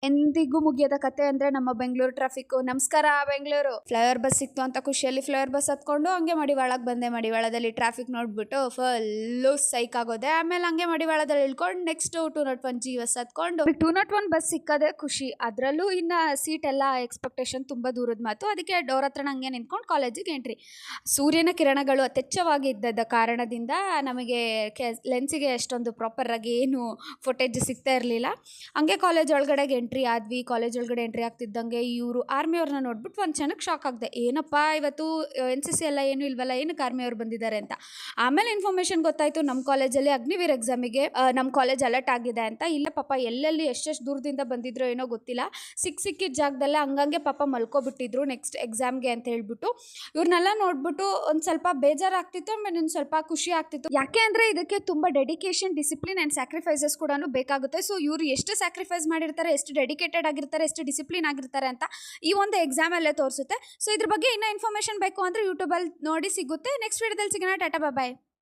ಎಂದಿಗೂ ಮುಗಿಯದ ಕತೆ ಅಂದ್ರೆ ನಮ್ಮ ಬೆಂಗಳೂರು ಟ್ರಾಫಿಕ್. ನಮಸ್ಕಾರ ಬೆಂಗಳೂರು. ಫ್ಲೈಓವರ್ ಬಸ್ ಸಿಕ್ತು ಅಂತ ಖುಷಿಯಲ್ಲಿ ಫ್ಲೈಓವರ್ ಬಸ್ ಹತ್ಕೊಂಡು ಹಂಗೆ ಮಡಿವಾಳಕ್ಕೆ ಬಂದೆ. ಮಡಿವಾಳದಲ್ಲಿ ಟ್ರಾಫಿಕ್ ನೋಡ್ಬಿಟ್ಟು ಫುಲ್ಲು ಸೈಕ್ ಆಗೋದೆ. ಆಮೇಲೆ ಹಂಗೆ ಮಡಿವಾಳದಲ್ಲಿ ಇಳ್ಕೊಂಡು ನೆಕ್ಸ್ಟ್ 201G ಬಸ್ ಹತ್ಕೊಂಡು 201 ಬಸ್ ಸಿಕ್ಕದೆ ಖುಷಿ. ಅದರಲ್ಲೂ ಇನ್ನ ಸೀಟ್ ಎಲ್ಲ ಎಕ್ಸ್ಪೆಕ್ಟೇಷನ್ ತುಂಬಾ ದೂರದ ಮಾತು. ಅದಕ್ಕೆ ಡೋರ್ ಹತ್ರ ಹಂಗೆ ನಿಂತ್ಕೊಂಡು ಕಾಲೇಜಿಗೆ ಎಂಟ್ರಿ. ಸೂರ್ಯನ ಕಿರಣಗಳು ಅತ್ಯಚ್ಛವಾಗಿ ಇದ್ದದ ಕಾರಣದಿಂದ ನಮಗೆ ಲೆನ್ಸಿಗೆ ಅಷ್ಟೊಂದು ಪ್ರಾಪರ್ ಆಗಿ ಏನು ಫುಟೇಜ್ ಸಿಗ್ತಾ ಇರಲಿಲ್ಲ. ಹಂಗೆ ಕಾಲೇಜ್ ಒಳಗಡೆಗೆ ಎಂಟ್ರಿ ಆದ್ವಿ. ಕಾಲೇಜ್ ಒಳಗಡೆ ಎಂಟ್ರಿ ಆಗ್ತಿದ್ದಂಗೆ ಇವರು ಆರ್ಮಿಯವ್ರನ್ನ ನೋಡ್ಬಿಟ್ಟು ಒಂದು ಕ್ಷಣಕ್ಕೆ ಶಾಕ್ ಆಗ್ದೆ. ಏನಪ್ಪ ಇವತ್ತು NCC ಎಲ್ಲ ಏನು ಇಲ್ವಲ್ಲ, ಏನಕ್ಕೆ ಆರ್ಮಿಯವ್ರು ಬಂದಿದ್ದಾರೆ ಅಂತ. ಆಮೇಲೆ ಇನ್ಫಾರ್ಮೇಷನ್ ಗೊತ್ತಾಯ್ತು, ನಮ್ಮ ಕಾಲೇಜಲ್ಲಿ ಅಗ್ನಿವೀರ್ ಎಕ್ಸಾಮಿಗೆ ನಮ್ಮ ಕಾಲೇಜ್ ಅಲರ್ಟ್ ಆಗಿದೆ ಅಂತ. ಇಲ್ಲ ಪಾಪ ಎಲ್ಲೆಲ್ಲಿ ಎಷ್ಟೆಷ್ಟು ದೂರದಿಂದ ಬಂದಿದ್ರೋ ಏನೋ ಗೊತ್ತಿಲ್ಲ, ಸಿಕ್ಕಿದ ಜಾಗದಲ್ಲೇ ಹಂಗಂಗೆ ಪಾಪ ಮಲ್ಕೊಬಿಟ್ಟಿದ್ರು ನೆಕ್ಸ್ಟ್ ಎಕ್ಸಾಮ್ಗೆ ಅಂತ ಹೇಳ್ಬಿಟ್ಟು. ಇವ್ರನ್ನೆಲ್ಲ ನೋಡ್ಬಿಟ್ಟು ಒಂದು ಸ್ವಲ್ಪ ಬೇಜಾರಾಗ್ತಿತ್ತು, ಆಮೇಲೆ ಒಂದು ಸ್ವಲ್ಪ ಖುಷಿ ಆಗ್ತಿತ್ತು. ಯಾಕೆ ಅಂದರೆ ಇದಕ್ಕೆ ತುಂಬ ಡೆಡಿಕೇಶನ್, ಡಿಸಿಪ್ಲಿನ್ ಆ್ಯಂಡ್ ಸ್ಯಾಕ್ರಿಫೈಸಸ್ ಕೂಡ ಬೇಕಾಗುತ್ತೆ. ಸೊ ಇವರು ಎಷ್ಟು ಸ್ಯಾಕ್ರಿಫೈಸ್ ಮಾಡಿರ್ತಾರೆ, ಎಷ್ಟು ಡೆಡಿಕೇಟೆಡ್ ಆಗಿರ್ತಾರೆ, ಎಷ್ಟು ಡಿಸಿಪ್ಲಿನ್ ಆಗಿರ್ತಾರೆ ಅಂತ ಈ ಒಂದು ಎಕ್ಸಾಮಲ್ಲೇ ತೋರಿಸುತ್ತೆ. ಸೊ ಇದ್ರ ಬಗ್ಗೆ ಇನ್ನೂ ಇನ್ಫಾರ್ಮೇಷನ್ ಬೇಕು ಅಂದರೆ ಯೂಟ್ಯೂಬಲ್ಲಿ ನೋಡಿ ಸಿಗುತ್ತೆ. ನೆಕ್ಸ್ಟ್ ವಿಡಿಯೋದಲ್ಲಿ ಸಿಗೋಣ. ಟಾಟಾ ಬಾಯ್.